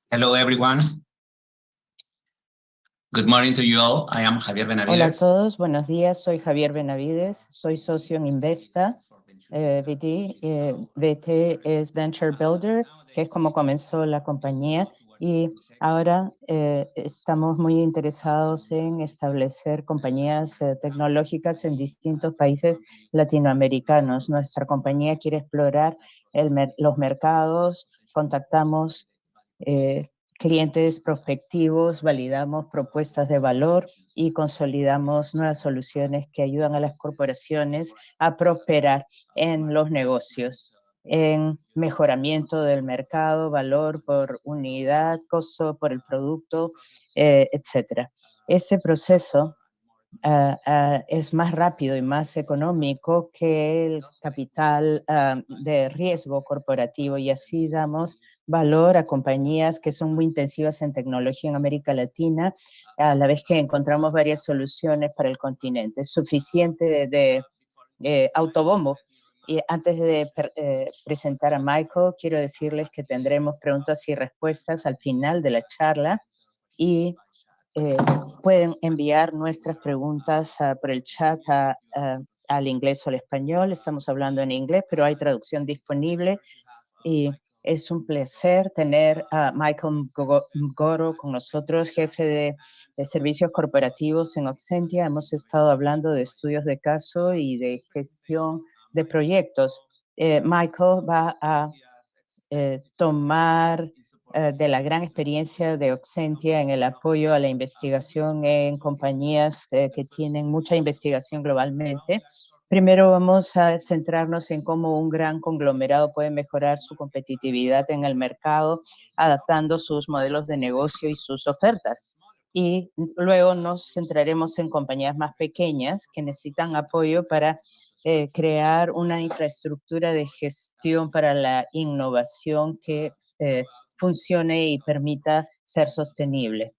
Hello, everyone. Good morning to you all. I am Javier Benavides. Hola a todos, buenos días. Soy Javier Benavides, soy socio en Investa. BT es Venture Builder, que es como comenzó la compañía, y ahora estamos muy interesados en establecer compañías tecnológicas en distintos países latinoamericanos. Nuestra compañía quiere explorar los mercados, contactamos clientes prospectivos, validamos propuestas de valor y consolidamos nuevas soluciones que ayudan a las corporaciones a prosperar en los negocios, en mejoramiento del mercado, valor por unidad, costo por el producto, etcétera. Este proceso es más rápido y más económico que el capital de riesgo corporativo, y así damos valor a compañías que son muy intensivas en tecnología en América Latina, a la vez que encontramos varias soluciones para el continente. Es suficiente de autobombo. Y antes de presentar a Michael, quiero decirles que tendremos preguntas y respuestas al final de la charla, y pueden enviar nuestras preguntas por el chat al inglés o al español. Estamos hablando en inglés, pero hay traducción disponible, y es un placer tener a Michael Mgoro con nosotros, jefe de servicios corporativos en Oxentia. Hemos estado hablando de estudios de caso y de gestión de proyectos. Michael va a tomar de la gran experiencia de Oxentia en el apoyo a la investigación en compañías que tienen mucha investigación globalmente. Primero vamos a centrarnos en cómo un gran conglomerado puede mejorar su competitividad en el mercado, adaptando sus modelos de negocio y sus ofertas. Y luego nos centraremos en compañías más pequeñas que necesitan apoyo para crear una infraestructura de gestión para la innovación que funcione y permita ser sostenible.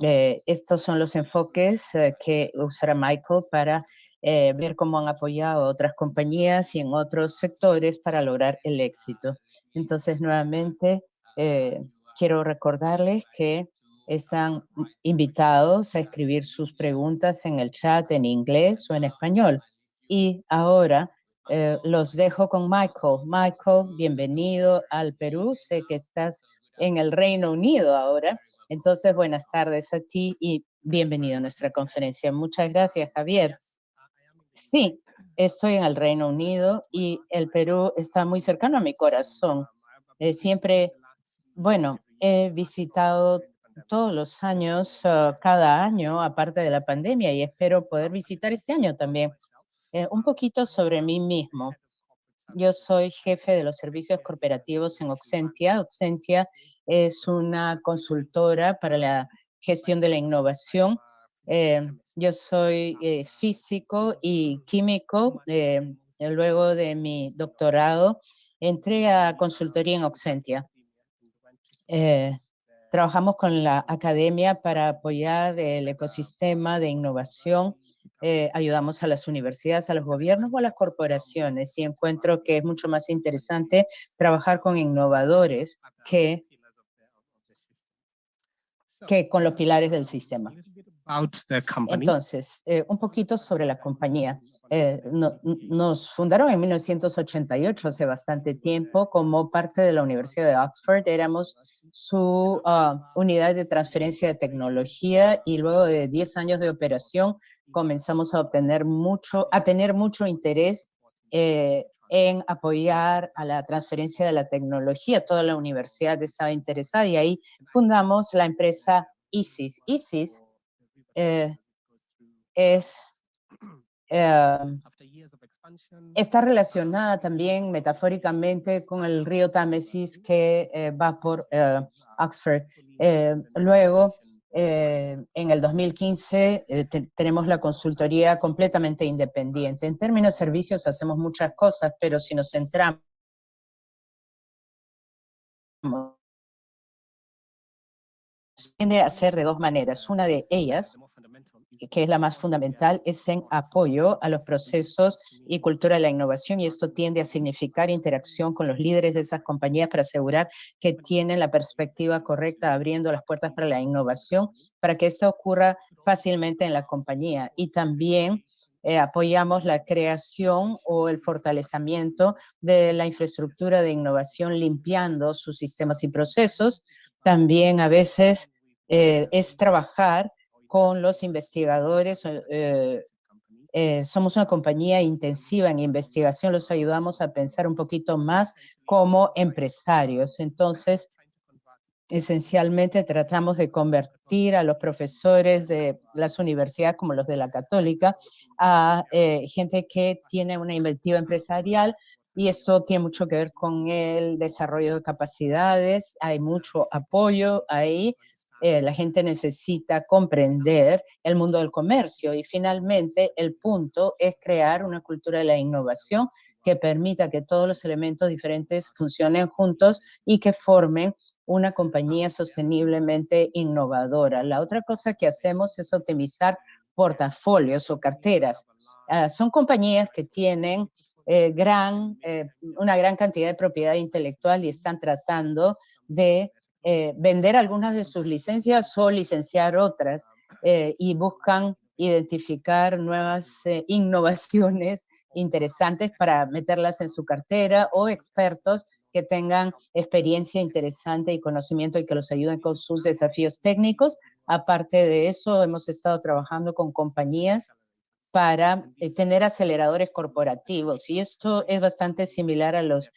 Estos son los enfoques que usará Michael para ver cómo han apoyado a otras compañías y en otros sectores para lograr el éxito. Entonces, nuevamente, quiero recordarles que están invitados a escribir sus preguntas en el chat en inglés o en español. Y ahora los dejo con Michael. Michael, bienvenido al Perú. Sé que estás en el Reino Unido ahora. Entonces, buenas tardes a ti y bienvenido a nuestra conferencia. Muchas gracias, Javier. Sí, estoy en el Reino Unido y el Perú está muy cercano a mi corazón. Siempre, bueno, he visitado todos los años, cada año, aparte de la pandemia, y espero poder visitar este año también. Un poquito sobre mí mismo. Yo soy jefe de los servicios corporativos en Oxentia. Oxentia es una consultora para la gestión de la innovación. Yo soy físico y químico. Luego de mi doctorado, entré a consultoría en Oxentia. Trabajamos con la academia para apoyar el ecosistema de innovación. Ayudamos a las universidades, a los gobiernos o a las corporaciones, y encuentro que es mucho más interesante trabajar con innovadores que con los pilares del sistema. Entonces, un poquito sobre la compañía. Nos fundaron en 1988, hace bastante tiempo, como parte de la Universidad de Oxford. Éramos su unidad de transferencia de tecnología, y luego de 10 años de operación comenzamos a tener mucho interés en apoyar a la transferencia de la tecnología. Toda la universidad estaba interesada, y ahí fundamos la empresa ISIS. ISIS está relacionada también metafóricamente con el río Támesis que va por Oxford. Luego, en el 2015, tenemos la consultoría completamente independiente. En términos de servicios hacemos muchas cosas, pero si nos centramos tiende a hacer de dos maneras. Una de ellas, que es la más fundamental, es en apoyo a los procesos y cultura de la innovación, y esto tiende a significar interacción con los líderes de esas compañías para asegurar que tienen la perspectiva correcta, abriendo las puertas para la innovación, para que esto ocurra fácilmente en la compañía. Y también apoyamos la creación o el fortalecimiento de la infraestructura de innovación, limpiando sus sistemas y procesos. También a veces es trabajar con los investigadores. Somos una compañía intensiva en investigación, los ayudamos a pensar un poquito más como empresarios. Entonces, esencialmente tratamos de convertir a los profesores de las universidades, como los de la Católica, a gente que tiene una inventiva empresarial, y esto tiene mucho que ver con el desarrollo de capacidades. Hay mucho apoyo ahí. La gente necesita comprender el mundo del comercio, y finalmente el punto es crear una cultura de la innovación que permita que todos los elementos diferentes funcionen juntos y que formen una compañía sosteniblemente innovadora. La otra cosa que hacemos es optimizar portafolios o carteras. Son compañías que tienen una gran cantidad de propiedad intelectual y están tratando de vender algunas de sus licencias o licenciar otras, y buscan identificar nuevas innovaciones interesantes para meterlas en su cartera, o expertos que tengan experiencia interesante y conocimiento y que los ayuden con sus desafíos técnicos. Aparte de eso, hemos estado trabajando con compañías para tener aceleradores corporativos, y esto es bastante similar a los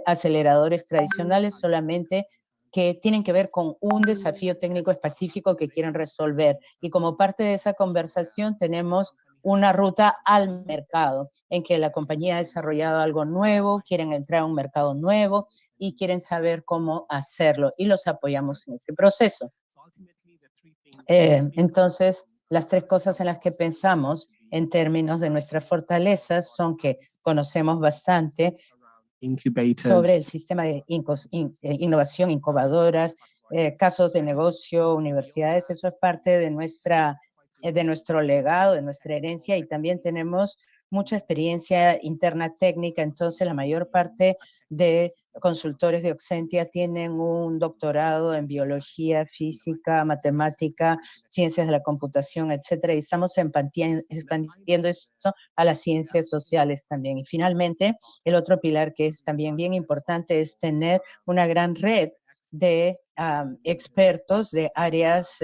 aceleradores tradicionales, solamente que tienen que ver con un desafío técnico específico que quieren resolver. Y como parte de esa conversación tenemos una ruta al mercado, en que la compañía ha desarrollado algo nuevo, quieren entrar a un mercado nuevo y quieren saber cómo hacerlo, y los apoyamos en ese proceso. Entonces, las tres cosas en las que pensamos en términos de nuestras fortalezas son que conocemos bastante sobre el sistema de innovación, incubadoras, casos de negocio, universidades. Eso es parte de nuestro legado, de nuestra herencia, y también tenemos mucha experiencia interna técnica. Entonces, la mayor parte de consultores de Oxentia tienen un doctorado en biología, física, matemática, ciencias de la computación, etcétera, y estamos expandiendo esto a las ciencias sociales también. Y finalmente, el otro pilar que es también bien importante es tener una gran red de expertos de áreas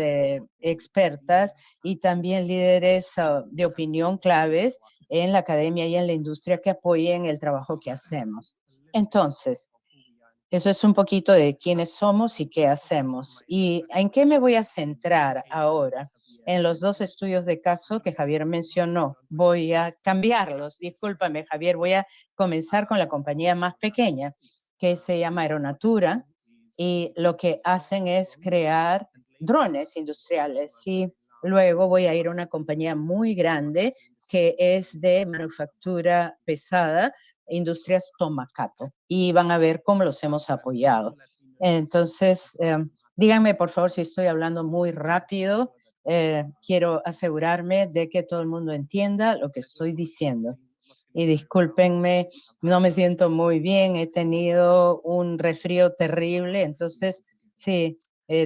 expertas, y también líderes de opinión claves en la academia y en la industria que apoyen el trabajo que hacemos. Entonces, eso es un poquito de quiénes somos y qué hacemos. ¿Y en qué me voy a centrar ahora? En los dos estudios de caso que Javier mencionó. Voy a cambiarlos. Discúlpame, Javier. Voy a comenzar con la compañía más pequeña, que se llama Aeronatura, y lo que hacen es crear drones industriales. Y luego voy a ir a una compañía muy grande que es de manufactura pesada, Industrias Tomacato, y van a ver cómo los hemos apoyado. Entonces, díganme por favor si estoy hablando muy rápido. Quiero asegurarme de que todo el mundo entienda lo que estoy diciendo. Y discúlpenme, no me siento muy bien, he tenido un resfrío terrible, entonces, sí,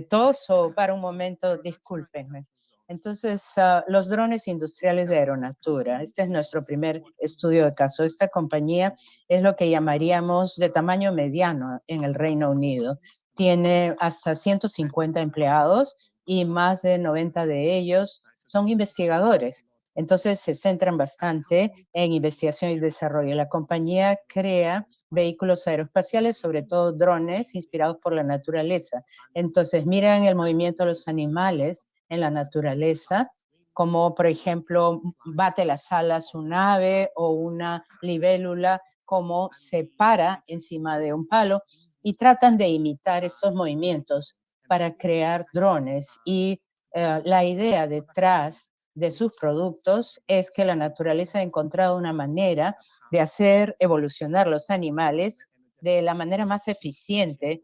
toso para un momento, discúlpenme. Entonces, los drones industriales de Aeronatura. Este es nuestro primer estudio de caso. Esta compañía es lo que llamaríamos de tamaño mediano en el Reino Unido. Tiene hasta 150 empleados y más de 90 de ellos son investigadores. Entonces, se centran bastante en investigación y desarrollo. La compañía crea vehículos aeroespaciales, sobre todo drones inspirados por la naturaleza. Entonces, miran el movimiento de los animales en la naturaleza, como por ejemplo bate las alas un ave o una libélula, como se para encima de un palo, y tratan de imitar estos movimientos para crear drones. Y la idea detrás de sus productos es que la naturaleza ha encontrado una manera de hacer evolucionar los animales de la manera más eficiente,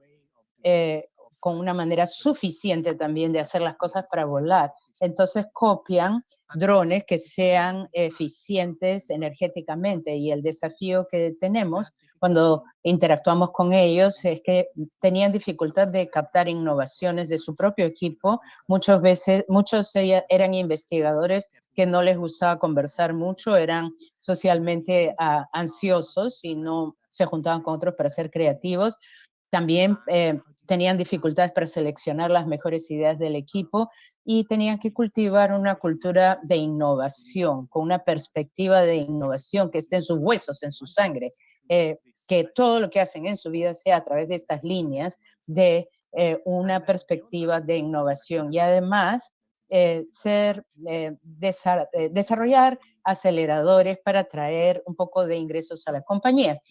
con una manera suficiente también de hacer las cosas para volar. Entonces copian drones que sean eficientes energéticamente, y el desafío que tenemos cuando interactuamos con ellos es que tenían dificultad de captar innovaciones de su propio equipo. Muchos eran investigadores que no les gustaba conversar mucho, eran socialmente ansiosos y no se juntaban con otros para ser creativos. También tenían dificultades para seleccionar las mejores ideas del equipo y tenían que cultivar una cultura de innovación, con una perspectiva de innovación que esté en sus huesos, en su sangre, que todo lo que hacen en su vida sea a través de estas líneas de una perspectiva de innovación. Y además, desarrollar aceleradores para traer un poco de ingresos a la compañía.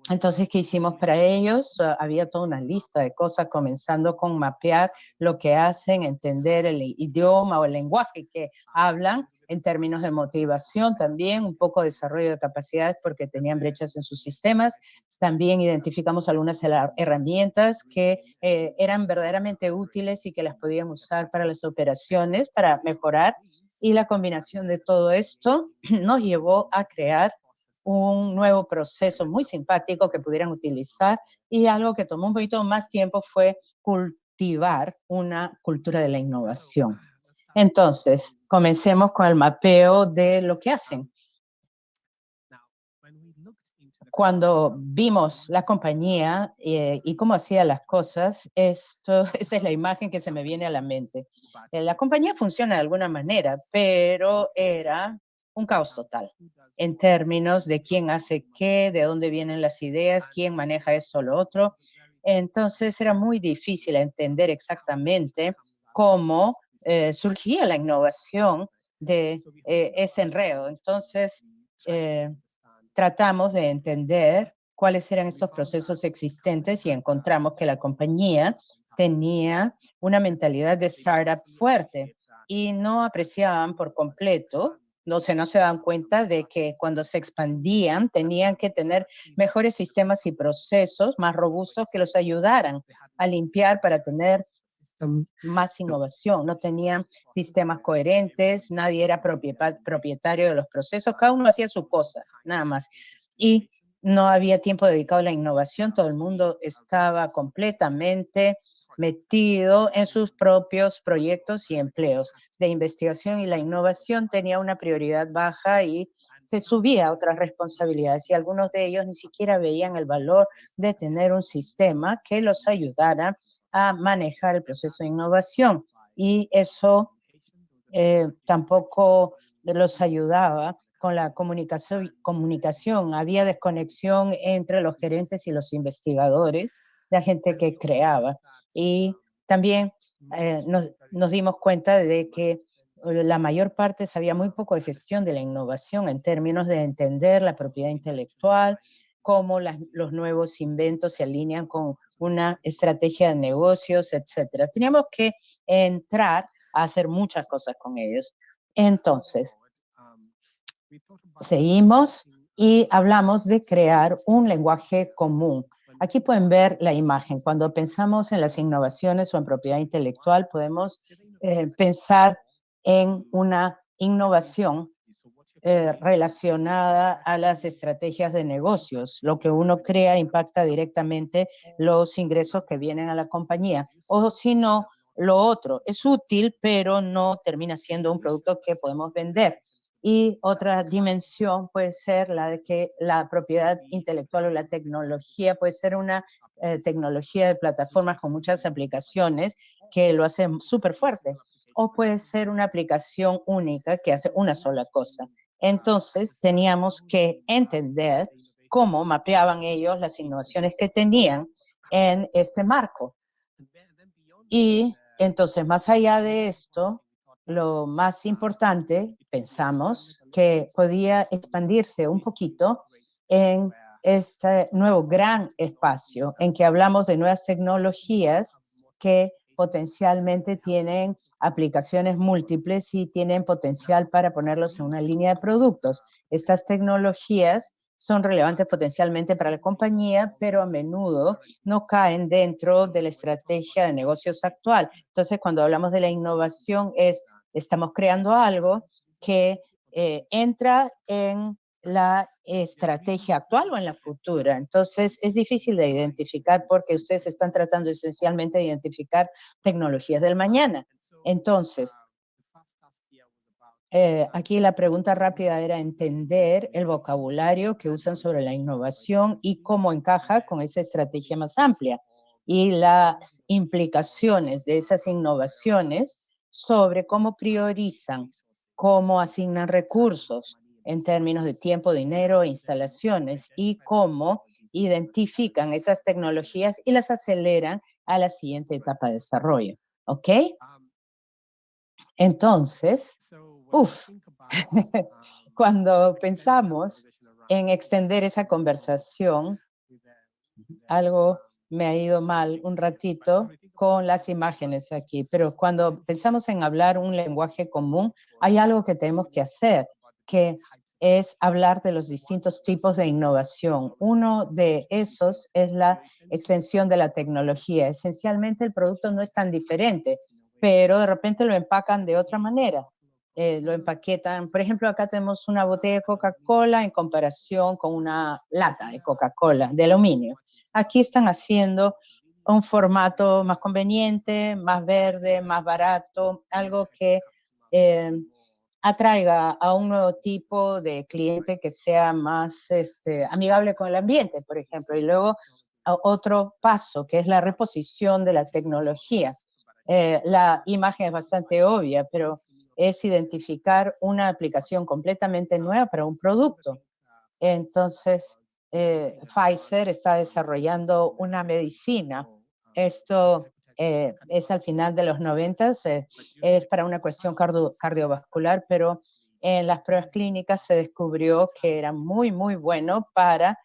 Entonces, ¿qué hicimos para ellos? Había toda una lista de cosas, comenzando con mapear lo que hacen, entender el idioma o el lenguaje que hablan en términos de motivación, también un poco de desarrollo de capacidades porque tenían brechas en sus sistemas. También identificamos algunas herramientas que eran verdaderamente útiles y que las podían usar para las operaciones, para mejorar. Y la combinación de todo esto nos llevó a crear un nuevo proceso muy simpático que pudieran utilizar, y algo que tomó un poquito más tiempo fue cultivar una cultura de la innovación. Entonces, comencemos con el mapeo de lo que hacen. Cuando vimos la compañía y cómo hacía las cosas, esta es la imagen que se me viene a la mente. La compañía funciona de alguna manera, pero era un caos total en términos de quién hace qué, de dónde vienen las ideas, quién maneja esto o lo otro. Entonces era muy difícil entender exactamente cómo surgía la innovación de este enredo. Entonces, tratamos de entender cuáles eran estos procesos existentes y encontramos que la compañía tenía una mentalidad de startup fuerte y no apreciaban por completo, no se dan cuenta de que cuando se expandían tenían que tener mejores sistemas y procesos más robustos que los ayudaran a limpiar para tener más innovación. No tenían sistemas coherentes, nadie era propietario de los procesos, cada uno hacía su cosa, nada más. Y no había tiempo dedicado a la innovación, todo el mundo estaba completamente metido en sus propios proyectos y empleos de investigación, y la innovación tenía una prioridad baja y se subía a otras responsabilidades, y algunos de ellos ni siquiera veían el valor de tener un sistema que los ayudara a manejar el proceso de innovación, y eso tampoco los ayudaba con la comunicación. Había desconexión entre los gerentes y los investigadores, la gente que creaba, y también nos dimos cuenta de que la mayor parte sabía muy poco de gestión de la innovación en términos de entender la propiedad intelectual, cómo los nuevos inventos se alinean con una estrategia de negocios, etcétera. Teníamos que entrar a hacer muchas cosas con ellos. Entonces, seguimos y hablamos de crear un lenguaje común. Aquí pueden ver la imagen. Cuando pensamos en las innovaciones o en propiedad intelectual, podemos pensar en una innovación relacionada a las estrategias de negocios. Lo que uno crea impacta directamente los ingresos que vienen a la compañía. O si no, lo otro es útil, pero no termina siendo un producto que podemos vender. Y otra dimensión puede ser la de que la propiedad intelectual o la tecnología puede ser una tecnología de plataformas con muchas aplicaciones que lo hacen súper fuerte, o puede ser una aplicación única que hace una sola cosa. Entonces teníamos que entender cómo mapeaban ellos las innovaciones que tenían en este marco. Y entonces, más allá de esto, lo más importante, pensamos que podía expandirse un poquito en este nuevo gran espacio en que hablamos de nuevas tecnologías que potencialmente tienen aplicaciones múltiples y tienen potencial para ponerlos en una línea de productos. Estas tecnologías son relevantes potencialmente para la compañía, pero a menudo no caen dentro de la estrategia de negocios actual. Entonces, cuando hablamos de la innovación, estamos creando algo que entra en la estrategia actual o en la futura. Entonces, es difícil de identificar porque ustedes están tratando esencialmente de identificar tecnologías del mañana. Entonces, aquí la pregunta rápida era entender el vocabulario que usan sobre la innovación y cómo encaja con esa estrategia más amplia y las implicaciones de esas innovaciones sobre cómo priorizan, cómo asignan recursos en términos de tiempo, dinero e instalaciones y cómo identifican esas tecnologías y las aceleran a la siguiente etapa de desarrollo. ¿Ok? Entonces, cuando pensamos en extender esa conversación, algo me ha ido mal un ratito con las imágenes aquí, pero cuando pensamos en hablar un lenguaje común, hay algo que tenemos que hacer, que es hablar de los distintos tipos de innovación. Uno de esos es la extensión de la tecnología. Esencialmente el producto no es tan diferente, pero de repente lo empacan de otra manera. Lo empaquetan. Por ejemplo, acá tenemos una botella de Coca-Cola en comparación con una lata de Coca-Cola de aluminio. Aquí están haciendo un formato más conveniente, más verde, más barato, algo que atraiga a un nuevo tipo de cliente que sea más amigable con el ambiente, por ejemplo. Y luego otro paso, que es la reposición de la tecnología. La imagen es bastante obvia, pero es identificar una aplicación completamente nueva para un producto. Entonces, Pfizer está desarrollando una medicina. Esto es al final de los 90, es para una cuestión cardiovascular, pero en las pruebas clínicas se descubrió que era muy, muy bueno para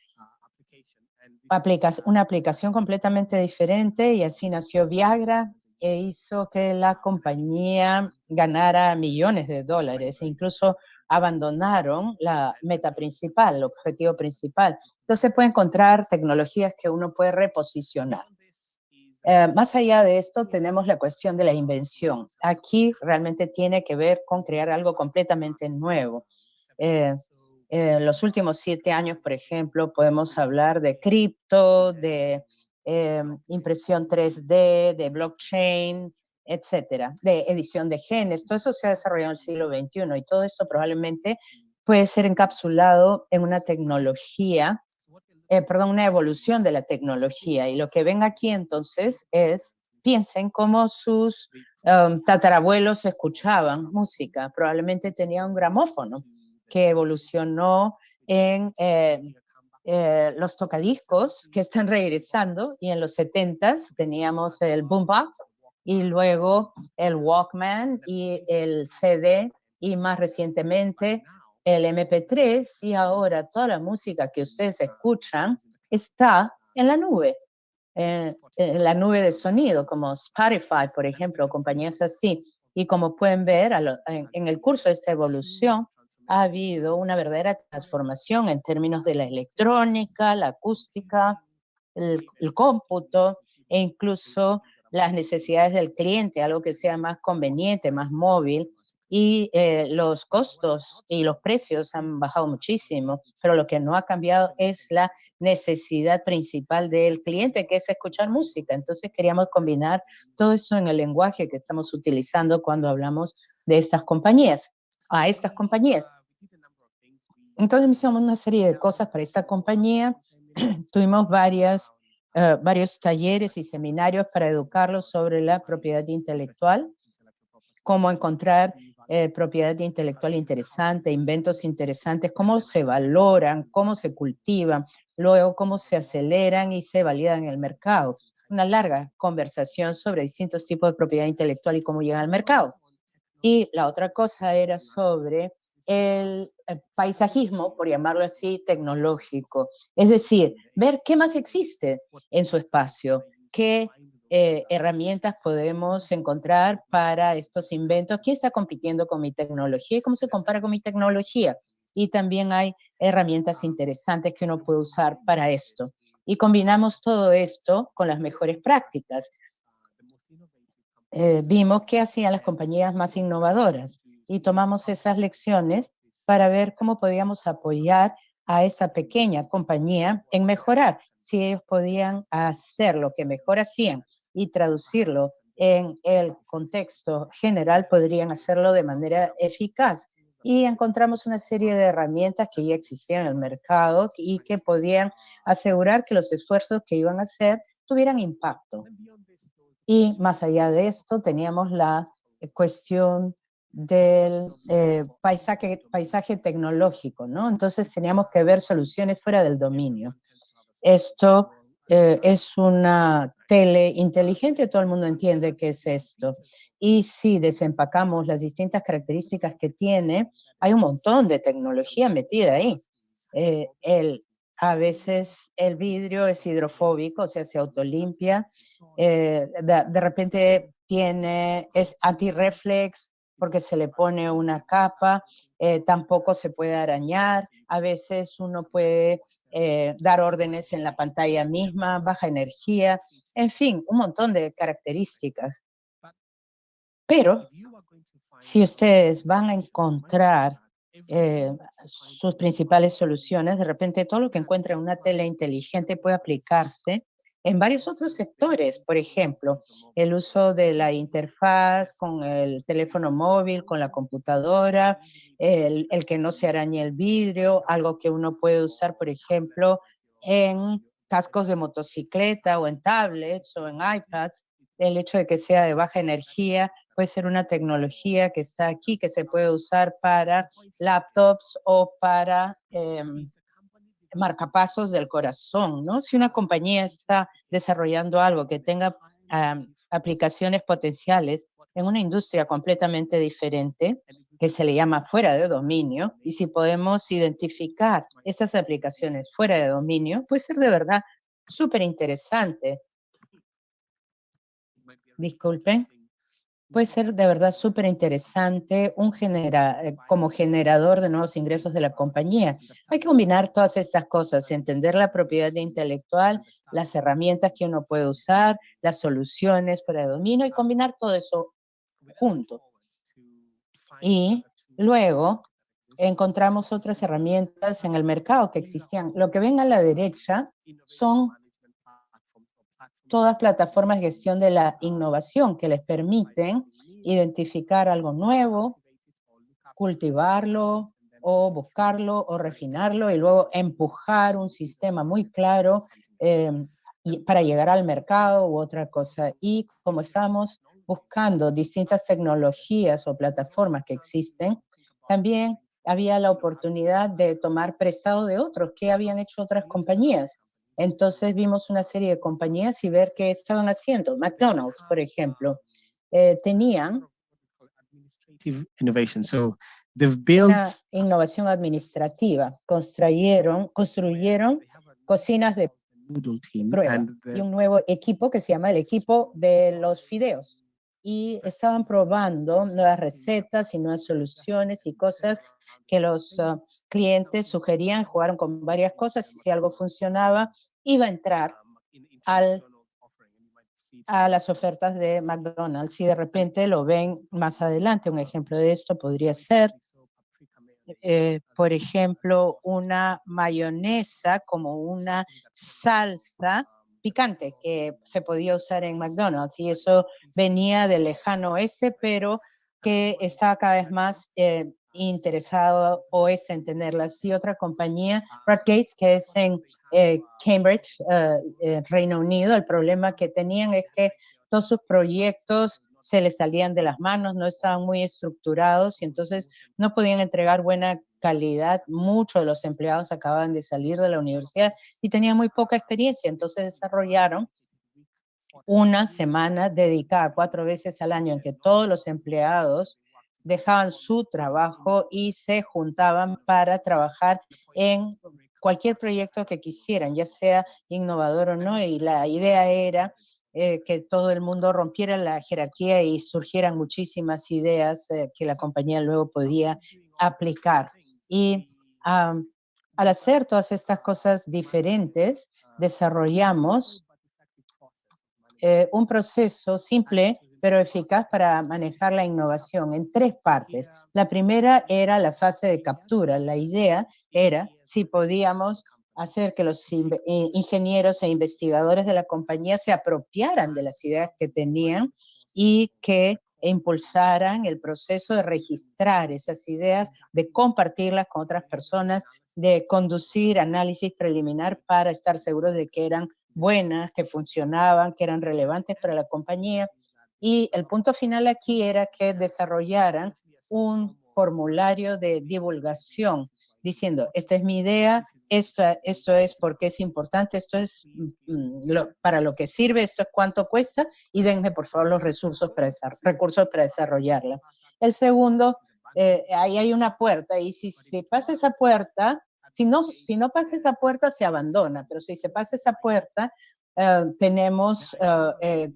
una aplicación completamente diferente y así nació Viagra e hizo que la compañía ganara millones de dólares e incluso abandonaron la meta principal, el objetivo principal. Entonces puede encontrar tecnologías que uno puede reposicionar. Más allá de esto, tenemos la cuestión de la invención. Aquí realmente tiene que ver con crear algo completamente nuevo. Los últimos 7 años, por ejemplo, podemos hablar de cripto, de impresión 3D, de blockchain, etcétera, de edición de genes. Todo eso se ha desarrollado en el siglo XXI y todo esto probablemente puede ser encapsulado en una tecnología, una evolución de la tecnología. Y lo que ven aquí entonces es, piensen cómo sus tatarabuelos escuchaban música. Probablemente tenía un gramófono que evolucionó en los tocadiscos que están regresando, y en los 70s teníamos el boombox y luego el Walkman y el CD y más recientemente el MP3, y ahora toda la música que ustedes escuchan está en la nube de sonido, como Spotify, por ejemplo, compañías así. Y como pueden ver, en el curso de esta evolución, ha habido una verdadera transformación en términos de la electrónica, la acústica, el cómputo e incluso las necesidades del cliente, algo que sea más conveniente, más móvil. Y los costos y los precios han bajado muchísimo, pero lo que no ha cambiado es la necesidad principal del cliente, que es escuchar música. Entonces queríamos combinar todo eso en el lenguaje que estamos utilizando cuando hablamos de estas compañías, a estas compañías. Entonces hicimos una serie de cosas para esta compañía. Tuvimos varios talleres y seminarios para educarlos sobre la propiedad intelectual, cómo encontrar propiedad intelectual interesante, inventos interesantes, cómo se valoran, cómo se cultivan, luego cómo se aceleran y se validan en el mercado. Una larga conversación sobre distintos tipos de propiedad intelectual y cómo llegan al mercado. Y la otra cosa era sobre el paisajismo, por llamarlo así, tecnológico. Es decir, ver qué más existe en su espacio, qué herramientas podemos encontrar para estos inventos, quién está compitiendo con mi tecnología y cómo se compara con mi tecnología. y también hay herramientas interesantes que uno puede usar para esto. Y combinamos todo esto con las mejores prácticas. Vimos qué hacían las compañías más innovadoras y tomamos esas lecciones para ver cómo podíamos apoyar a esa pequeña compañía en mejorar. Si ellos podían hacer lo que mejor hacían y traducirlo en el contexto general, podrían hacerlo de manera eficaz. Y encontramos una serie de herramientas que ya existían en el mercado y que podían asegurar que los esfuerzos que iban a hacer tuvieran impacto. Y más allá de esto, teníamos la cuestión del paisaje tecnológico, ¿no? Entonces teníamos que ver soluciones fuera del dominio. Esto es una tele inteligente, todo el mundo entiende qué es esto. Y si desempacamos las distintas características que tiene, hay un montón de tecnología metida ahí. A veces el vidrio es hidrofóbico, o sea, se autolimpia. De repente es anti-reflex porque se le pone una capa. Tampoco se puede arañar. A veces uno puede dar órdenes en la pantalla misma, baja energía, en fin, un montón de características. Pero si ustedes van a encontrar sus principales soluciones, de repente todo lo que encuentran en una tele inteligente puede aplicarse en varios otros sectores. Por ejemplo, el uso de la interfaz con el teléfono móvil, con la computadora, el que no se arañe el vidrio, algo que uno puede usar, por ejemplo, en cascos de motocicleta o en tablets o en iPads. El hecho de que sea de baja energía puede ser una tecnología que está aquí, que se puede usar para laptops o para marcapasos del corazón, ¿no? Si una compañía está desarrollando algo que tenga aplicaciones potenciales en una industria completamente diferente, que se le llama fuera de dominio, y si podemos identificar estas aplicaciones fuera de dominio, puede ser de verdad súper interesante. Disculpen. Puede ser de verdad súper interesante como generador de nuevos ingresos de la compañía. Hay que combinar todas estas cosas, entender la propiedad intelectual, las herramientas que uno puede usar, las soluciones para el dominio y combinar todo eso junto. Y luego encontramos otras herramientas en el mercado que existían. Lo que ven a la derecha son todas plataformas de gestión de la innovación que les permiten identificar algo nuevo, cultivarlo o buscarlo o refinarlo y luego empujar un sistema muy claro para llegar al mercado u otra cosa. Y como estamos buscando distintas tecnologías o plataformas que existen, también había la oportunidad de tomar prestado de otros, que habían hecho otras compañías. Entonces vimos una serie de compañías y ver qué estaban haciendo. McDonald's, por ejemplo, tenían innovation. So una innovación administrativa. Construyeron cocinas de prueba y un nuevo equipo que se llama el equipo de los fideos. Y estaban probando nuevas recetas y nuevas soluciones y cosas que los clientes sugerían. Jugaron con varias cosas y si algo funcionaba, iba a entrar a las ofertas de McDonald's y de repente lo ven más adelante. Un ejemplo de esto podría ser, por ejemplo, una mayonesa como una salsa picante que se podía usar en McDonald's y eso venía del lejano oeste, pero que está cada vez más interesado oeste en tenerlas. Y otra compañía, Bradgates, que es en Cambridge, Reino Unido, el problema que tenían es que todos sus proyectos se les salían de las manos, no estaban muy estructurados y entonces no podían entregar buena calidad. Muchos de los empleados acababan de salir de la universidad y tenían muy poca experiencia, entonces desarrollaron una semana dedicada 4 veces al año en que todos los empleados dejaban su trabajo y se juntaban para trabajar en cualquier proyecto que quisieran, ya sea innovador o no, y la idea era que todo el mundo rompiera la jerarquía y surgieran muchísimas ideas que la compañía luego podía aplicar. Y Al hacer todas estas cosas diferentes, desarrollamos un proceso simple pero eficaz para manejar la innovación en 3 partes. La primera era la fase de captura. La idea era si podíamos hacer que los ingenieros e investigadores de la compañía se apropiaran de las ideas que tenían y que impulsaran el proceso de registrar esas ideas, de compartirlas con otras personas, de conducir análisis preliminar para estar seguros de que eran buenas, que funcionaban, que eran relevantes para la compañía. Y el punto final aquí era que desarrollaran un formulario de divulgación diciendo, esta es mi idea, esto es porque es importante, esto es para lo que sirve, esto es cuánto cuesta y denme por favor los recursos para desarrollarla. El segundo, ahí hay una puerta y si se pasa esa puerta, si no pasa esa puerta se abandona, pero si se pasa esa puerta, tenemos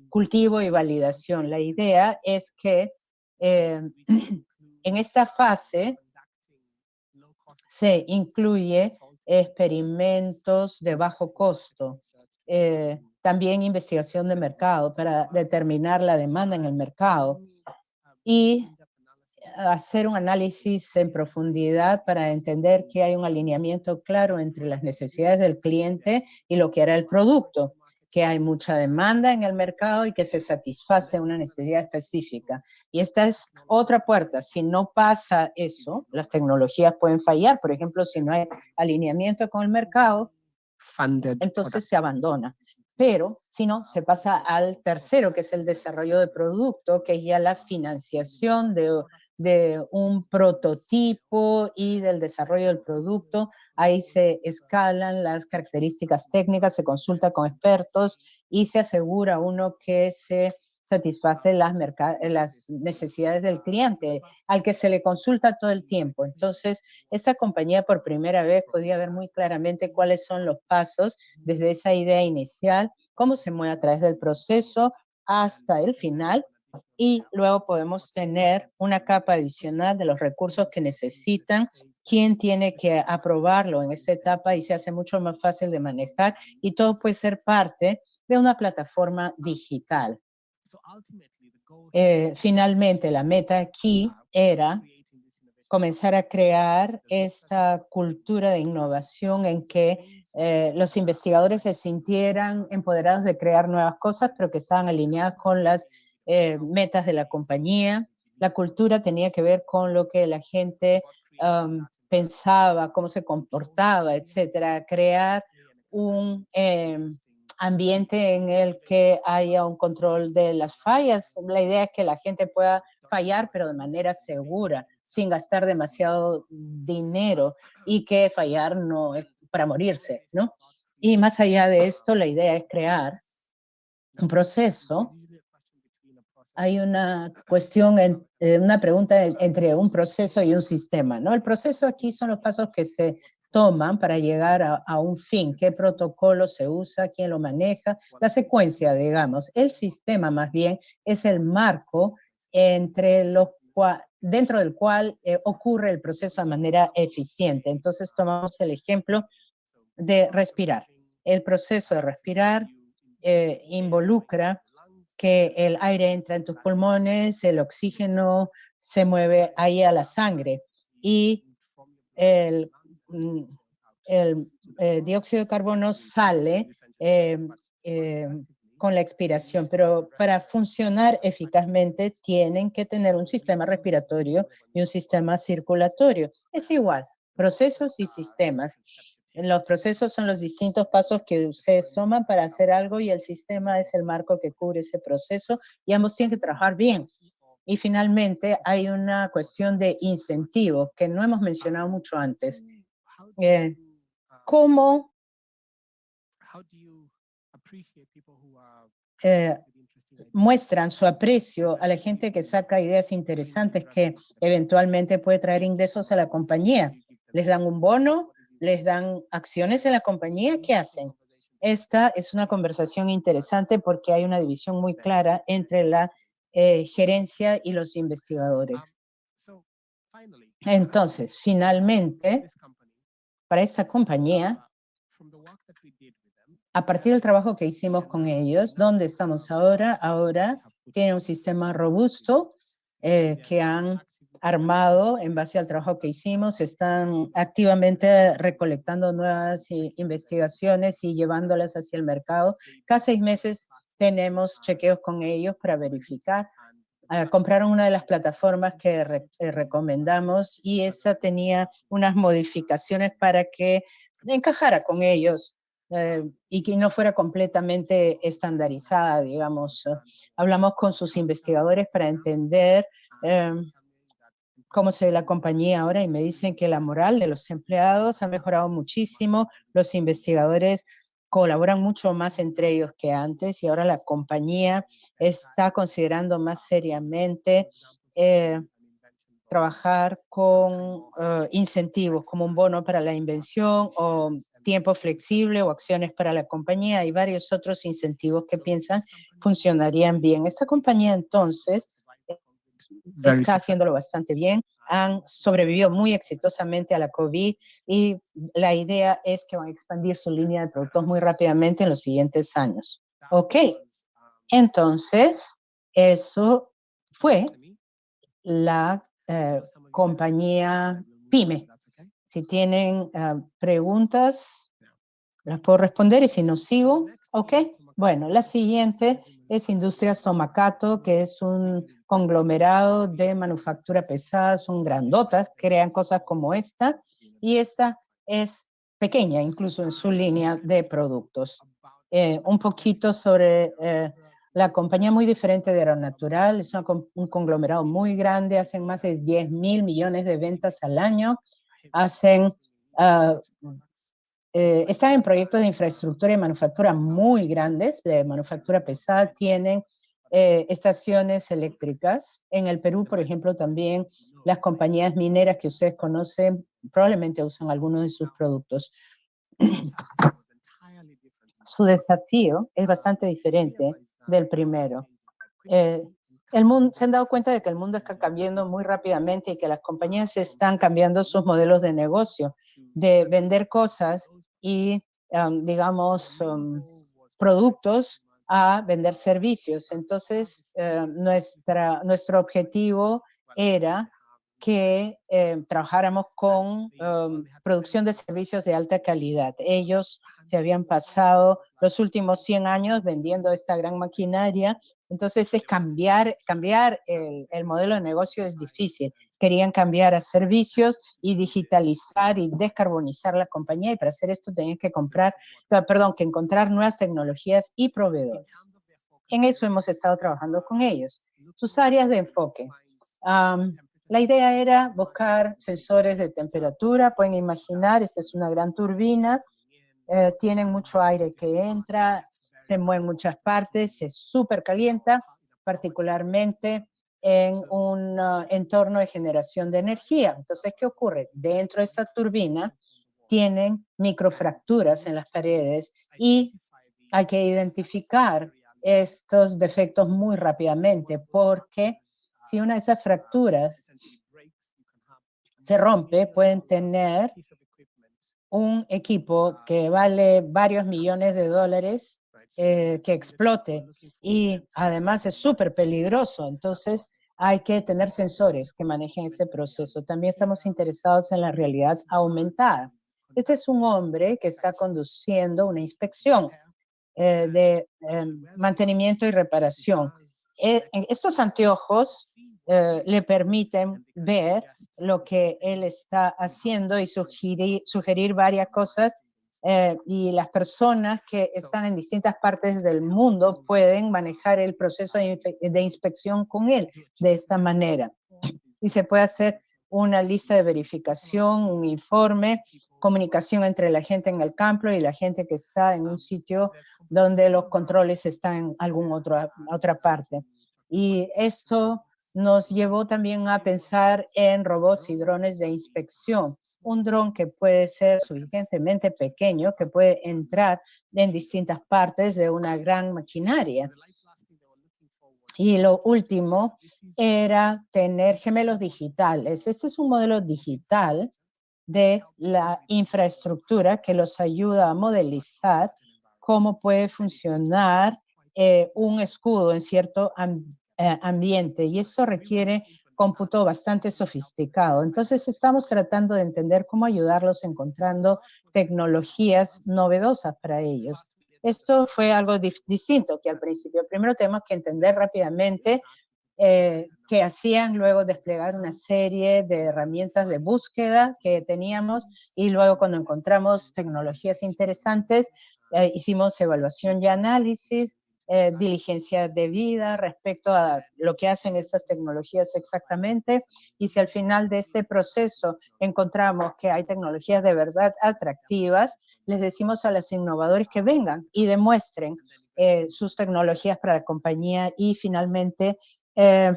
cultivo y validación. La idea es que en esta fase se incluye experimentos de bajo costo, también investigación de mercado para determinar la demanda en el mercado y hacer un análisis en profundidad para entender que hay un alineamiento claro entre las necesidades del cliente y lo que hará el producto, que hay mucha demanda en el mercado y que se satisface una necesidad específica. Y esta es otra puerta. Si no pasa eso, las tecnologías pueden fallar. Por ejemplo, si no hay alineamiento con el mercado, entonces se abandona. Pero si no, se pasa al tercero, que es el desarrollo de producto, que es ya la financiación de un prototipo y del desarrollo del producto. Ahí se escalan las características técnicas, se consulta con expertos y se asegura uno que se satisface las necesidades del cliente, al que se le consulta todo el tiempo. Entonces, esta compañía por primera vez podía ver muy claramente cuáles son los pasos desde esa idea inicial, cómo se mueve a través del proceso hasta el final, y luego podemos tener una capa adicional de los recursos que necesitan, quién tiene que aprobarlo en esta etapa y se hace mucho más fácil de manejar y todo puede ser parte de una plataforma digital. Finalmente, la meta aquí era comenzar a crear esta cultura de innovación en que los investigadores se sintieran empoderados de crear nuevas cosas, pero que estaban alineadas con las metas de la compañía. La cultura tenía que ver con lo que la gente pensaba, cómo se comportaba, etcétera. Crear un ambiente en el que haya un control de las fallas. La idea es que la gente pueda fallar, pero de manera segura, sin gastar demasiado dinero y que fallar no es para morirse, ¿no? Y más allá de esto, la idea es crear un proceso. Hay una cuestión, una pregunta entre un proceso y un sistema, ¿no? El proceso aquí son los pasos que se toman para llegar a un fin, qué protocolo se usa, quién lo maneja, la secuencia, digamos. El sistema, más bien, es el marco dentro del cual ocurre el proceso de manera eficiente. Entonces, tomamos el ejemplo de respirar. El proceso de respirar involucra que el aire entra en tus pulmones, el oxígeno se mueve ahí a la sangre y el dióxido de carbono sale con la expiración, pero para funcionar eficazmente tienen que tener un sistema respiratorio y un sistema circulatorio. Es igual, procesos y sistemas. Los procesos son los distintos pasos que se toman para hacer algo y el sistema es el marco que cubre ese proceso y ambos tienen que trabajar bien. Y finalmente hay una cuestión de incentivos que no hemos mencionado mucho antes. ¿Cómo muestran su aprecio a la gente que saca ideas interesantes que eventualmente puede traer ingresos a la compañía? ¿Les dan un bono? ¿Les dan acciones en la compañía? ¿Qué hacen? Esta es una conversación interesante porque hay una división muy clara entre la gerencia y los investigadores. Entonces, finalmente, Para esta compañía, a partir del trabajo que hicimos con ellos, ¿dónde estamos ahora? Ahora tienen un sistema robusto que han armado en base al trabajo que hicimos. Están activamente recolectando nuevas investigaciones y llevándolas hacia el mercado. Cada 6 meses tenemos chequeos con ellos para verificar. Compraron una de las plataformas que recomendamos y esta tenía unas modificaciones para que encajara con ellos y que no fuera completamente estandarizada, digamos. Hablamos con sus investigadores para entender cómo se ve la compañía ahora y me dicen que la moral de los empleados ha mejorado muchísimo. Los investigadores colaboran mucho más entre ellos que antes y ahora la compañía está considerando más seriamente trabajar con incentivos como un bono para la invención o tiempo flexible o acciones para la compañía y varios otros incentivos que piensan funcionarían bien. Esta compañía entonces está haciéndolo bastante bien, han sobrevivido muy exitosamente a la COVID y la idea es que van a expandir su línea de productos muy rápidamente en los siguientes años. Ok, entonces eso fue la compañía PYME. Si tienen preguntas, las puedo responder y si no sigo, ok. Bueno, la siguiente es Industrias Tomacato, que es un conglomerado de manufactura pesada, son grandotas, crean cosas como esta, y esta es pequeña, incluso en su línea de productos. Un poquito sobre la compañía, muy diferente de Aeronatural, es un conglomerado muy grande, hacen más de 10.000 millones de ventas al año, hacen están en proyectos de infraestructura y manufactura muy grandes, de manufactura pesada, tienen estaciones eléctricas. En el Perú, por ejemplo, también las compañías mineras que ustedes conocen probablemente usan algunos de sus productos. Su desafío es bastante diferente del primero. El mundo, se han dado cuenta de que el mundo está cambiando muy rápidamente y que las compañías están cambiando sus modelos de negocio, de vender cosas y, digamos, productos a vender servicios. Entonces, nuestro objetivo era que trabajáramos con producción de servicios de alta calidad. Ellos se habían pasado los últimos 100 años vendiendo esta gran maquinaria, entonces es cambiar el modelo de negocio es difícil. Querían cambiar a servicios y digitalizar y descarbonizar la compañía y para hacer esto tenían que encontrar nuevas tecnologías y proveedores. En eso hemos estado trabajando con ellos. Sus áreas de enfoque. La idea era buscar sensores de temperatura. Pueden imaginar, esta es una gran turbina, tienen mucho aire que entra, se mueve en muchas partes, se supercalienta, particularmente en un entorno de generación de energía. Entonces, ¿qué ocurre? Dentro de esta turbina tienen microfracturas en las paredes y hay que identificar estos defectos muy rápidamente porque si una de esas fracturas se rompe, pueden tener un equipo que vale varios millones de dólares que explote y además es súper peligroso. Entonces hay que tener sensores que manejen ese proceso. También estamos interesados en la realidad aumentada. Este es un hombre que está conduciendo una inspección de mantenimiento y reparación. Estos anteojos le permiten ver lo que él está haciendo y sugerir varias cosas y las personas que están en distintas partes del mundo pueden manejar el proceso de inspección con él de esta manera. Y se puede hacer una lista de verificación, un informe, comunicación entre la gente en el campo y la gente que está en un sitio donde los controles están en otra parte. Y esto nos llevó también a pensar en robots y drones de inspección. Un dron que puede ser suficientemente pequeño, que puede entrar en distintas partes de una gran maquinaria. Y lo último era tener gemelos digitales. Este es un modelo digital de la infraestructura que los ayuda a modelizar cómo puede funcionar un escudo en cierto ambiente, y eso requiere cómputo bastante sofisticado. Entonces estamos tratando de entender cómo ayudarlos encontrando tecnologías novedosas para ellos. Esto fue algo distinto que al principio. Primero tenemos que entender rápidamente que hacían, luego desplegar una serie de herramientas de búsqueda que teníamos, y luego cuando encontramos tecnologías interesantes, hicimos evaluación y análisis, diligencia debida respecto a lo que hacen estas tecnologías exactamente, y si al final de este proceso encontramos que hay tecnologías de verdad atractivas, les decimos a los innovadores que vengan y demuestren sus tecnologías para la compañía, y finalmente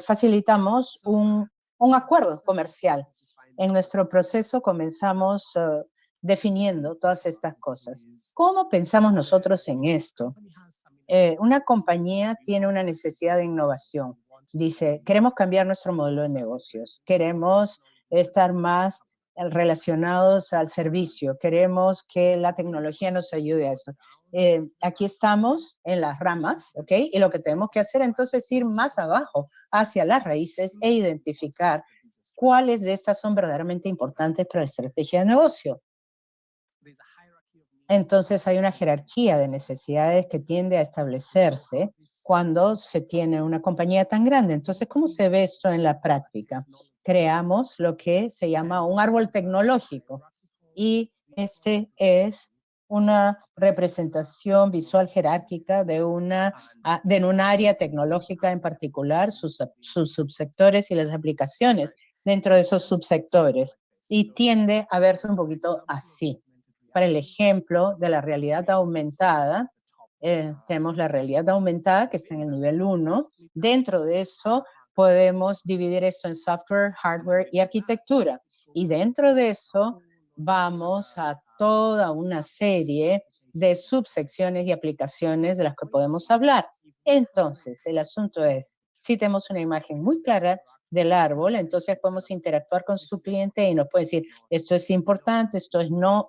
facilitamos un acuerdo comercial. En nuestro proceso comenzamos definiendo todas estas cosas. ¿Cómo pensamos nosotros en esto? Una compañía tiene una necesidad de innovación. Dice, queremos cambiar nuestro modelo de negocios, queremos estar más relacionados al servicio, queremos que la tecnología nos ayude a eso. Aquí estamos en las ramas, ¿ok? Y lo que tenemos que hacer entonces es ir más abajo, hacia las raíces, e identificar cuáles de estas son verdaderamente importantes para la estrategia de negocio. Entonces hay una jerarquía de necesidades que tiende a establecerse cuando se tiene una compañía tan grande. Entonces, ¿cómo se ve esto en la práctica? Creamos lo que se llama un árbol tecnológico, y este es una representación visual jerárquica de un área tecnológica en particular, sus subsectores y las aplicaciones dentro de esos subsectores, y tiende a verse un poquito así. Para el ejemplo de la realidad aumentada, tenemos la realidad aumentada que está en el nivel 1. Dentro de eso podemos dividir esto en software, hardware y arquitectura. Y dentro de eso vamos a toda una serie de subsecciones y aplicaciones de las que podemos hablar. Entonces, el asunto es, si tenemos una imagen muy clara del árbol, entonces podemos interactuar con su cliente y nos puede decir, esto es importante, esto no,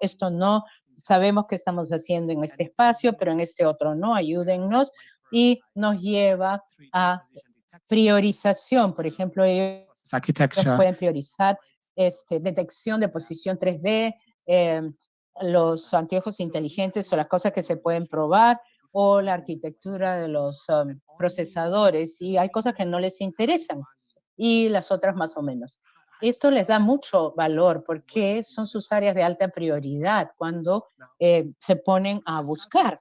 sabemos qué estamos haciendo en este espacio, pero en este otro no, ayúdennos, y nos lleva a priorización. Por ejemplo, ellos pueden priorizar detección de posición 3D, los anteojos inteligentes o las cosas que se pueden probar, o la arquitectura de los procesadores, y hay cosas que no les interesan y las otras más o menos. Esto les da mucho valor porque son sus áreas de alta prioridad cuando se ponen a buscar.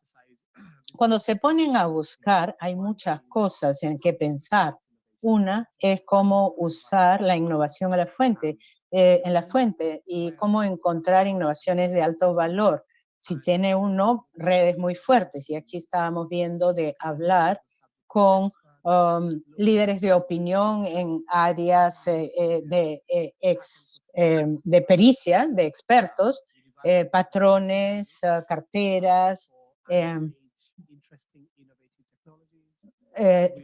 Cuando se ponen a buscar, hay muchas cosas en que pensar. Una es cómo usar la innovación en la fuente, y cómo encontrar innovaciones de alto valor. Si tiene uno redes muy fuertes, y aquí estábamos viendo de hablar con líderes de opinión en áreas de pericia, de expertos, patrones, carteras,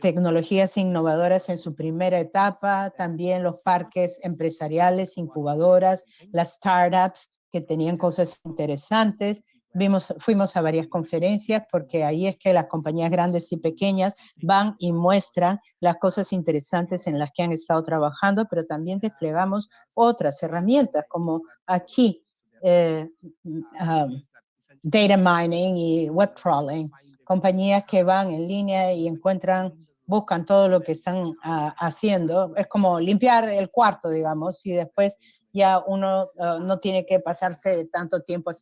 tecnologías innovadoras en su primera etapa, también los parques empresariales, incubadoras, las startups que tenían cosas interesantes. Fuimos a varias conferencias porque ahí es que las compañías grandes y pequeñas van y muestran las cosas interesantes en las que han estado trabajando, pero también desplegamos otras herramientas como aquí, data mining y web crawling, compañías que van en línea y buscan todo lo que están haciendo. Es como limpiar el cuarto, digamos, y después ya uno no tiene que pasarse tanto tiempo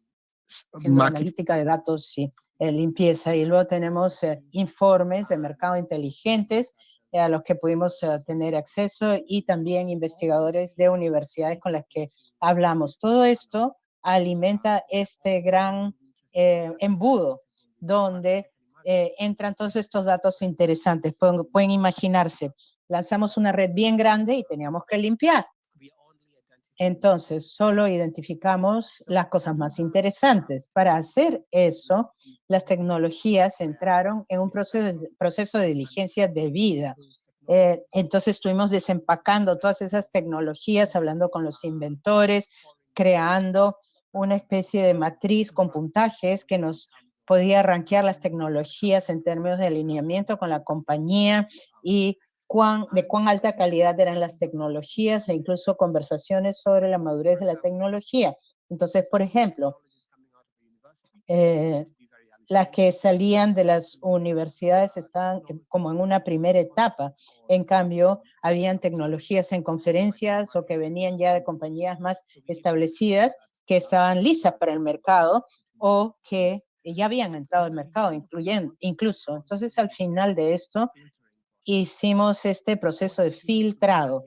haciendo analítica de datos y limpieza. Y luego tenemos informes de mercado inteligentes a los que pudimos tener acceso, y también investigadores de universidades con las que hablamos. Todo esto alimenta este gran embudo donde entran todos estos datos interesantes. Pueden imaginarse, lanzamos una red bien grande y teníamos que limpiar. Entonces, solo identificamos las cosas más interesantes. Para hacer eso, las tecnologías entraron en un proceso de diligencia debida. Entonces, estuvimos desempacando todas esas tecnologías, hablando con los inventores, creando una especie de matriz con puntajes que nos podía rankear las tecnologías en términos de alineamiento con la compañía y de cuán alta calidad eran las tecnologías e incluso conversaciones sobre la madurez de la tecnología. Entonces, por ejemplo, las que salían de las universidades estaban como en una primera etapa. En cambio, habían tecnologías en conferencias o que venían ya de compañías más establecidas que estaban listas para el mercado o que ya habían entrado al mercado, incluso. Entonces, al final de esto, hicimos este proceso de filtrado.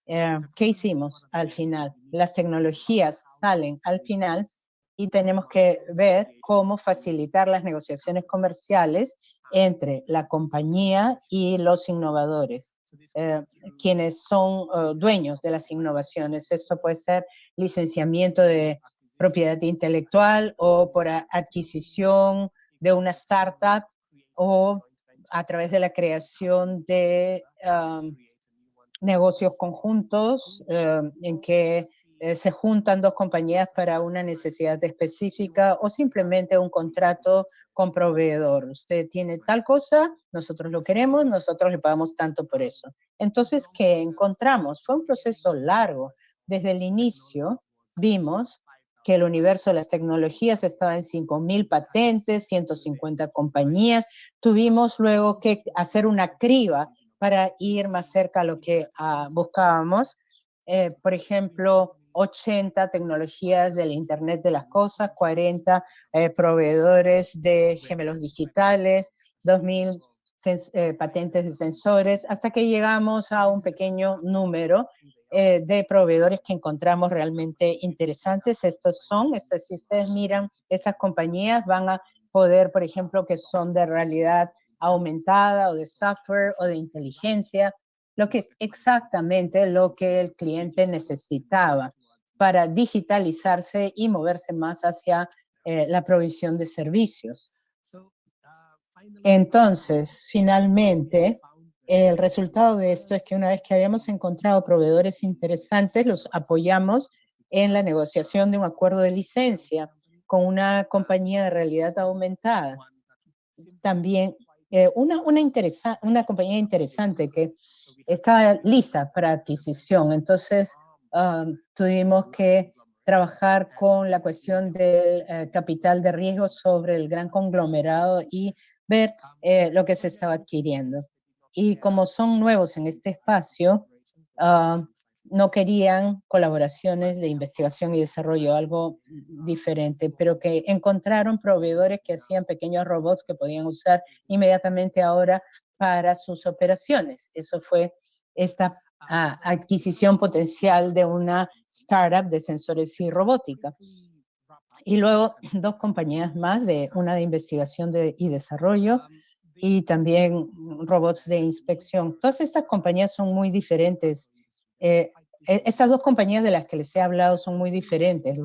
¿Qué hicimos al final? Las tecnologías salen al final y tenemos que ver cómo facilitar las negociaciones comerciales entre la compañía y los innovadores, quienes son dueños de las innovaciones. Esto puede ser licenciamiento de propiedad intelectual o por adquisición de una startup o a través de la creación de negocios conjuntos en que se juntan dos compañías para una necesidad específica o simplemente un contrato con proveedor. Usted tiene tal cosa, nosotros lo queremos, nosotros le pagamos tanto por eso. Entonces, ¿qué encontramos? Fue un proceso largo. Desde el inicio vimos que el universo de las tecnologías estaba en 5,000 patentes, 150 compañías. Tuvimos luego que hacer una criba para ir más cerca a lo que buscábamos. Por ejemplo, 80 tecnologías del Internet de las Cosas, 40 proveedores de gemelos digitales, 2,000 patentes de sensores, hasta que llegamos a un pequeño número de proveedores que encontramos realmente interesantes. Si ustedes miran esas compañías, van a poder, por ejemplo, que son de realidad aumentada o de software o de inteligencia, lo que es exactamente lo que el cliente necesitaba para digitalizarse y moverse más hacia la provisión de servicios. Entonces, finalmente, el resultado de esto es que una vez que habíamos encontrado proveedores interesantes, los apoyamos en la negociación de un acuerdo de licencia con una compañía de realidad aumentada. También una compañía interesante que estaba lista para adquisición. Entonces, tuvimos que trabajar con la cuestión del capital de riesgo sobre el gran conglomerado y ver lo que se estaba adquiriendo. Y como son nuevos en este espacio, no querían colaboraciones de investigación y desarrollo, algo diferente, pero que encontraron proveedores que hacían pequeños robots que podían usar inmediatamente ahora para sus operaciones. Eso fue esta adquisición potencial de una startup de sensores y robótica. Y luego dos compañías más, una de investigación y desarrollo y también robots de inspección. Todas estas compañías son muy diferentes. Estas dos compañías de las que les he hablado son muy diferentes.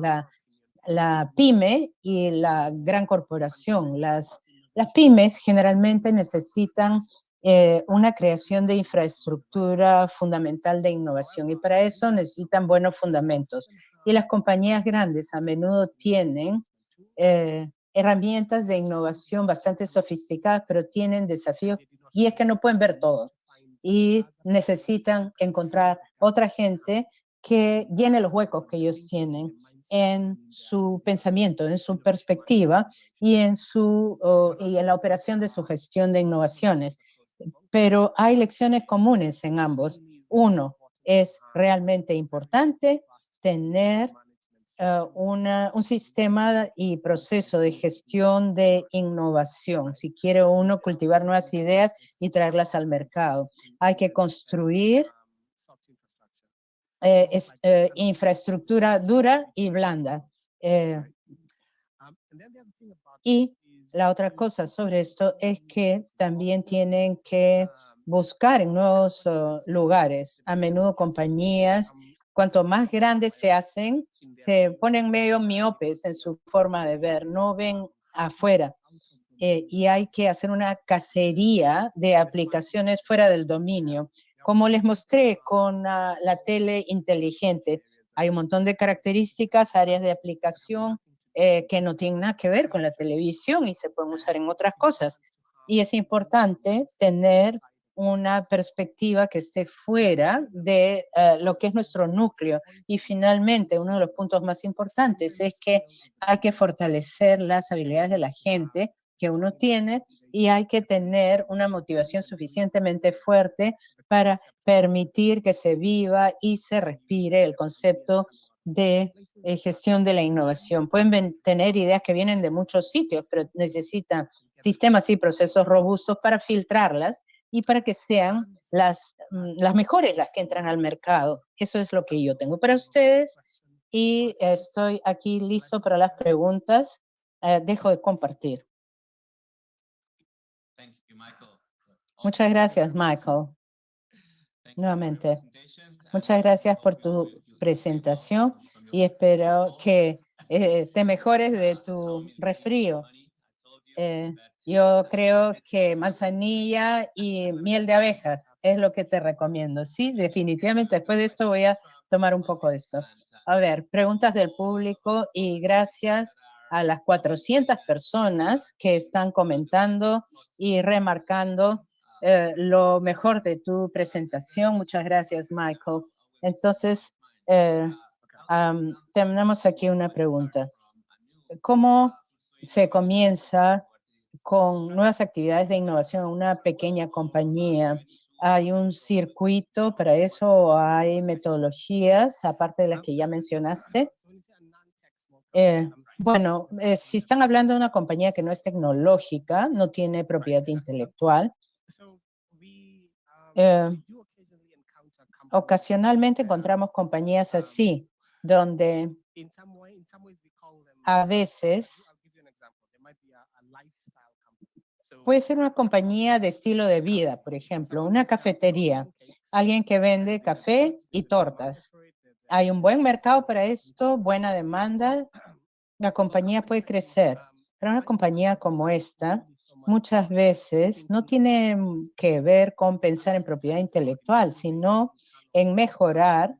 La pyme y la gran corporación. Las pymes generalmente necesitan una creación de infraestructura fundamental de innovación y para eso necesitan buenos fundamentos. Y las compañías grandes a menudo tienen herramientas de innovación bastante sofisticadas, pero tienen desafíos y es que no pueden ver todo y necesitan encontrar otra gente que llene los huecos que ellos tienen en su pensamiento, en su perspectiva y en la operación de su gestión de innovaciones. Pero hay lecciones comunes en ambos. Uno, es realmente importante tener un sistema y proceso de gestión de innovación. Si quiere uno cultivar nuevas ideas y traerlas al mercado, hay que construir infraestructura dura y blanda. Y la otra cosa sobre esto es que también tienen que buscar en nuevos lugares. A menudo compañías, cuanto más grandes se hacen, se ponen medio miopes en su forma de ver, no ven afuera. Y hay que hacer una cacería de aplicaciones fuera del dominio. Como les mostré con la tele inteligente, Hay un montón de características, áreas de aplicación que no tienen nada que ver con la televisión y se pueden usar en otras cosas. Y es importante tener una perspectiva que esté fuera de lo que es nuestro núcleo. Y finalmente, uno de los puntos más importantes es que hay que fortalecer las habilidades de la gente que uno tiene y hay que tener una motivación suficientemente fuerte para permitir que se viva y se respire el concepto de gestión de la innovación. Pueden tener ideas que vienen de muchos sitios, pero necesitan sistemas y procesos robustos para filtrarlas y para que sean las mejores las que entran al mercado. Eso es lo que yo tengo para ustedes y estoy aquí listo para las preguntas. Dejo de compartir. Muchas gracias, Michael. Nuevamente, muchas gracias por tu presentación y espero que te mejores de tu resfrío. Yo creo que manzanilla y miel de abejas es lo que te recomiendo. Sí, definitivamente. Después de esto voy a tomar un poco de eso. A ver, preguntas del público y gracias a las 400 personas que están comentando y remarcando lo mejor de tu presentación. Muchas gracias, Michael. Entonces, tenemos aquí una pregunta. ¿Cómo se comienza con nuevas actividades de innovación en una pequeña compañía? ¿Hay un circuito para eso o hay metodologías, aparte de las que ya mencionaste? Bueno, si están hablando de una compañía que no es tecnológica, no tiene propiedad intelectual, ocasionalmente encontramos compañías así, donde a veces puede ser una compañía de estilo de vida, por ejemplo, una cafetería, alguien que vende café y tortas. Hay un buen mercado para esto, buena demanda, la compañía puede crecer. Pero una compañía como esta muchas veces no tiene que ver con pensar en propiedad intelectual, sino en mejorar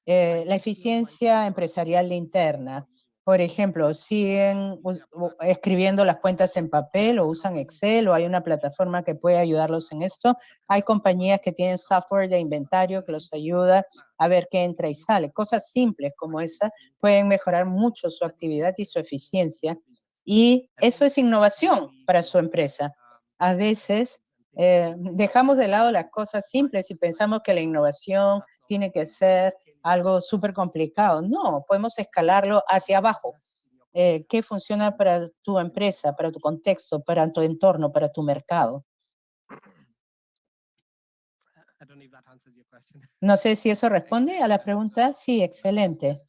la eficiencia empresarial interna. Por ejemplo, siguen escribiendo las cuentas en papel o usan Excel o hay una plataforma que puede ayudarlos en esto. Hay compañías que tienen software de inventario que los ayuda a ver qué entra y sale. Cosas simples como esa pueden mejorar mucho su actividad y su eficiencia. Y eso es innovación para su empresa. A veces dejamos de lado las cosas simples y pensamos que la innovación tiene que ser algo súper complicado. No, podemos escalarlo hacia abajo. ¿Qué funciona para tu empresa, para tu contexto, para tu entorno, para tu mercado? No sé si eso responde a la pregunta. Sí, excelente.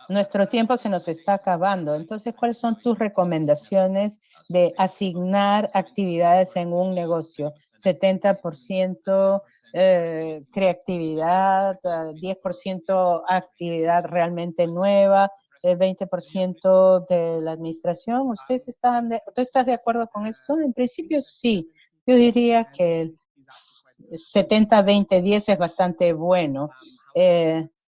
Nuestro tiempo se nos está acabando. Entonces, ¿cuáles son tus recomendaciones de asignar actividades en un negocio? 70% creatividad, 10% actividad realmente nueva, el 20% de la administración. ¿Tú estás de acuerdo con esto? En principio, sí. Yo diría que el 70-20-10 es bastante bueno.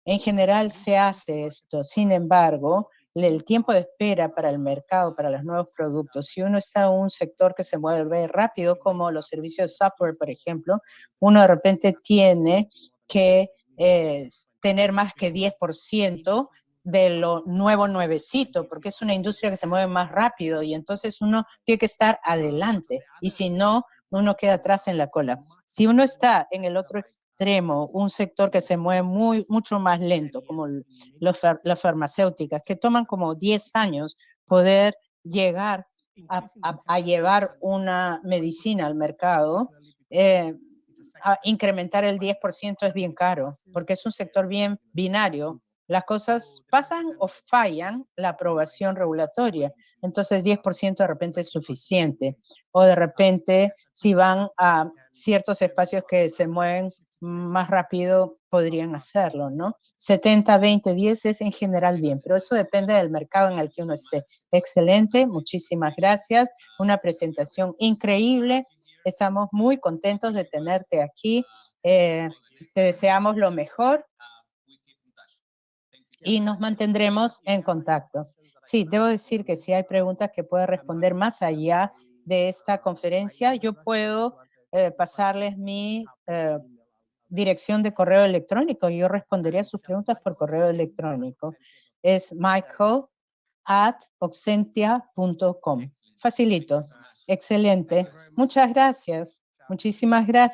En general se hace esto. Sin embargo, el tiempo de espera para el mercado, para los nuevos productos, si uno está en un sector que se mueve rápido, como los servicios de software, por ejemplo, uno de repente tiene que tener más que 10% de lo nuevo nuevecito, porque es una industria que se mueve más rápido y entonces uno tiene que estar adelante y si no, uno queda atrás en la cola. Si uno está en el otro extremo, un sector que se mueve mucho más lento, como las farmacéuticas, que toman como 10 años poder llegar a llevar una medicina al mercado, a incrementar el 10% es bien caro, porque es un sector bien binario. Las cosas pasan o fallan la aprobación regulatoria. Entonces, 10% de repente es suficiente. O de repente, si van a ciertos espacios que se mueven más rápido, podrían hacerlo, ¿no? 70, 20, 10 es en general bien, pero eso depende del mercado en el que uno esté. Excelente, muchísimas gracias. Una presentación increíble. Estamos muy contentos de tenerte aquí. Te deseamos lo mejor y nos mantendremos en contacto. Sí, debo decir que si hay preguntas que pueda responder más allá de esta conferencia, yo puedo pasarles mi dirección de correo electrónico y yo respondería sus preguntas por correo electrónico. Es michael@oxentia.com. Facilito. Excelente. Muchas gracias. Muchísimas gracias.